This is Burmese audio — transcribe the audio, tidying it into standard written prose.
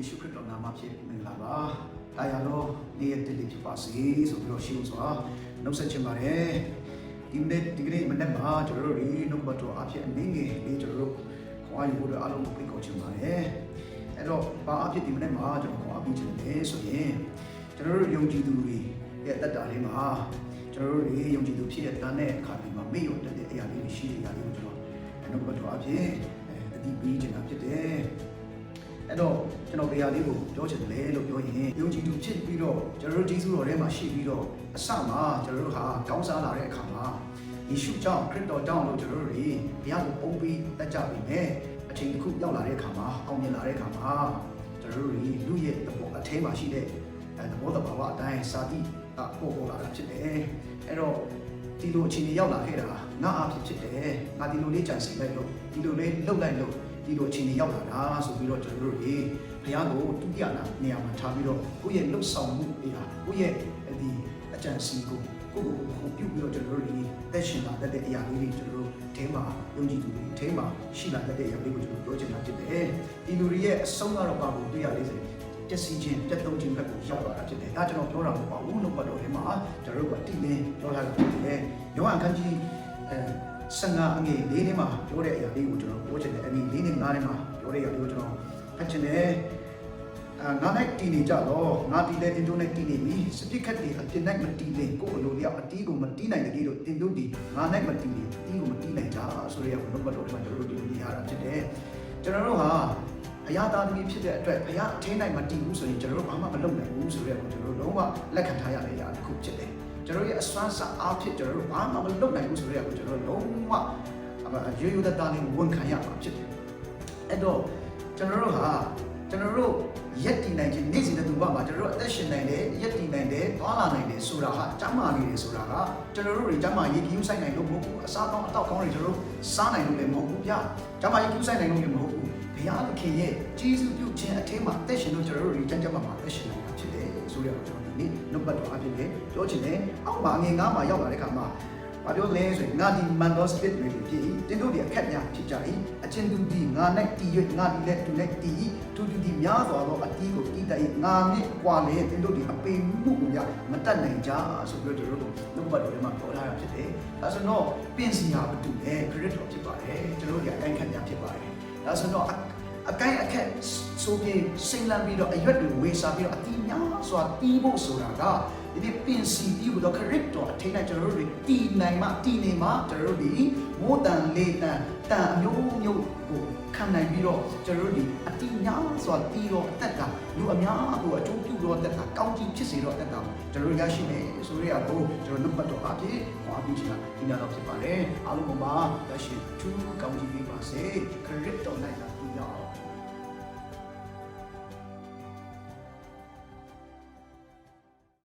ယေရှုခရစ်တော်နာမဖြင့်မင်္ဂလာပါ။ဒါရတော့နေ့ရက်တည်းဖြစ်ပါစေဆိုပြီးတော့ရှင်းစွာနှုတ်ဆက်ချင်ပါတယ်။ဒီကနေ့မနေ့မှာကျွန်တော်တို့ဒီနှုတ်ဘတ်တော်အဖြစ်အနေငယ်လေးကျွန်တော်တို့ခေါ်ယူဖို့အားလုံးကိုဖိတ်ခေါ်ချင်ပါတယ်။အဲ့တော့ဘာအဖြစ်ဒီမနေ့မှာကျွန်တော်ခေါ်ပြီးချင်တယ်ဆိုရင်ကျွန်တော်တို့ယုံကြည်သူတွေရဲ့တက်တာလေးမှာကျွန်တော်တို့တွေယုံကြည်သူဖြစ်တဲ့တန်းတဲ့အခါလေးမှာမေ့ရုံတဲ့အရာလေးတွေရှိတဲ့အရာလေးကိုကျွန်တော်နှုတ်ဘတ်တော်အဖြစ်တတိပေးချင်တာဖြစ်တယ်။အဲ့တော့ကျွန်တော်တရားလေးကိုပြောချင်တယ်လို့ပြောရင်ယုံကြည်သူဖြစ်ပြီးတော့ကျွန်တော်တို့ဂျေဇုတော်ထဲမှာရှိပြီးတော့အစမှာကျွန်တော်တို့ဟာကောင်းစားလာတဲ့အခါမှာယေရှုကြောင့်ခရစ်တော်ကြောင့်လို့ကျွန်တော်တို့တွေဘုရားကိုပုံပြီးတက်ကြပြီနဲ့အချိန်တစ်ခုရောက်လာတဲ့အခါမှာအောင်မြင်လာတဲ့အခါမှာကျွန်တော်တို့တွေလူရဲ့သဘောအထဲမှာရှိတဲ့သဘောတဘာဝအတိုင်းစာတိပေါ်လာတာဖြစ်တယ်။အဲ့တော့ဒီလိုအခြေအနေရောက်လာခဲ့တာငါအဖြစ်ဖြစ်တယ်။ငါဒီလိုလေးကြံစည်လိုက်လို့ဒီလိုလေးလှုပ်လိုက်လို့ဒီလိုအခြေအနေရောက်လာတာဆိုပြီးတော့ကျွန်တော်တို့တွေဘုရားကိုဒုတိယနေရာမှာထားပြီးတော့ကိုယ့်ရဲ့လှုပ်ဆောင်မှုတွေဟာကိုယ့်ရဲ့ဒီအကြံစီကိုပြုပြီးတော့ကျွန်တော်တို့တွေတက်ရှင်လာတဲ့အရာလေးတွေကျွန်တော်တို့အဲမှာယုံကြည်သူတွေအဲမှာရှိလာတဲ့အရာလေးကိုကျွန်တော်ပြောချင်တာဖြစ်တယ်။ဒီလူတွေရဲ့အဆုံးကတော့ပါဖို့တွေ့ရလေးစေပျက်စီးခြင်းပြတ်သုံးခြင်းဘက်ကိုရောက်လာတာဖြစ်တယ်။ဒါကျွန်တော်ပြောတာမဟုတ်ပါဘူး။နှုတ်ပတ်တော်ထဲမှာကျွန်တော်တို့ကအတိအလင်းပြောထားတာဖြစ်တယ်။ယောဟန်ခန်းကြီး15အငယ်4ထဲမှာပြောတဲ့အရာလေးကိုကျွန်တော်ပြောချင်တယ်။အငယ်4နဲ့5ထဲမှာပြောတဲ့အရာလေးကိုကျွန်တော်ဖတ်ချင်တယ်။ငါနဲ့တည်နေကြတော့ငါတည်တဲ့တင်တို့နဲ့တည်နေပြီစပိခတ်တွေအပြင်၌မတည်လေကိုယ်အလိုလျောက်အတီးကိုမတည်နိုင်တဲ့ကြီးတို့တင်တို့ဒီငါနဲ့မတည်လေအတီးကိုမတည်နိုင်ကြဆိုရတဲ့ဘုရားတော်မှာကျွန်တော်တို့ဒီလိုနေရတာဖြစ်တယ်ကျွန်တော်တို့ဟာအရာသားသမီးဖြစ်တဲ့အတွက်ဘုရားအထင်းနိုင်မတည်ဘူးဆိုရင်ကျွန်တော်တို့ဘာမှမလုပ်နိုင်ဘူးဆိုရဲကျွန်တော်တို့လုံးဝလက်ခံထားရတဲ့အရာတစ်ခုဖြစ်တယ်ကျွန်တော်ရဲ့အစွမ်းစားအားဖြင့်ကျွန်တော်တို့ဘာမှမလုပ်နိုင်ဘူးဆိုရဲကျွန်တော်တို့လုံးဝရိုးရိုးသားသားလေးဝန်ခံရမှာဖြစ်တယ်အဲ့တော့ကျွန်တော်တို့ရက်တည်နိုင်ခြင်းနေ့စဉ်တဲ့သူဘာမှာကျွန်တော်တို့အသက်ရှင်နိုင်တယ်ရက်တည်နိုင်တယ်သွားလာနိုင်တယ်ဆိုတာဟာကျမ်းမာနေတယ်ဆိုတာကကျွန်တော်တို့တွေကျမ်းမာရေးကြီးဆိုင်နိုင်လို့မဟုတ်ဘူးအစားကောင်းအတော့ကောင်းတွေကျွန်တော်တို့စားနိုင်လို့လည်းမဟုတ်ဘူးဗျာကျမ်းမာရေးကြီးဆိုင်နိုင်လို့လည်းမဟုတ်ဘူးဘုရားသခင်ရဲ့ကျေးဇူးပြုခြင်းအထင်းမှာအသက်ရှင်လို့ကျွန်တော်တို့တွေကျမ်းမာအသက်ရှင်နိုင်တာဖြစ်တယ်ဆိုရတော့ကျွန်တော်ဒီနေ့နှုတ်ပတ်တော်အဖြစ်နဲ့ပြောချင်တယ်အောက်မှာငွေ9မှာရောက်လာတဲ့ခါမှာဘာပြောလဲဆိုရင်ငါဒီမန်တော်စပစ်တွေဖြစ်၏တင်းတို့ဒီအခက်များဖြစ်ကြ၏အချင်းသူဒီငါ၌တည်၍ငါဒီလည်းသူ၌တည်၏သူဒီများစွာသောအတီးကိုတည်တတ်၏ငါနှင့်ကွာလေတင်းတို့ဒီအပေမှုကိုရမတတ်နိုင်ကြဆိုပြီးတော့တို့နှုတ်ပတ်တော်ထဲမှာပြောထားတာဖြစ်တယ်ဒါဆိုတော့ပြင်စီဟာဘာတူလဲခရစ်တော်ဖြစ်ပါတယ်ကျွန်တော်ဒီအတိုင်းခက်များဖြစ်ပါတယ်ဒါဆိုတော့အကိုင်းအခက်ဆိုပြီးစိတ်လန့်ပြီးတော့အရွက်တွေဝေစားပြီးတော့အတီးများစွာတီးဖို့ဆိုတာကဒီနေ့ပင်စီတီးဖို့တော့ခရစ်တော်အထင်းနဲ့ကျွန်တော်တို့တွေတည်နိုင်မှတည်နေမှကျွန်တော်တို့ဒီမိုးတန်လေးတန်အမျိုးမျိုးကိုခံနိုင်ပြီးတော့ကျွန်တော်တို့ဒီအတီးများစွာတီးတော့အသက်ကလူအများကိုအကျိုးပြုတော့အသက်ကကောင်းကြီးဖြစ်စေတော့အသက်ကကျွန်တော်တို့ရရှိမယ်ဆိုရကိုကျွန်တော်နှုတ်ပတ်တော်အဖြစ်ဟောပြီးချင်တာဒီနေ့တော့ဖြစ်ပါတယ်အားလုံးပါရရှိသူကောင်းကြီးပေးပါစေခရစ်တော်၌လာပြီးတော့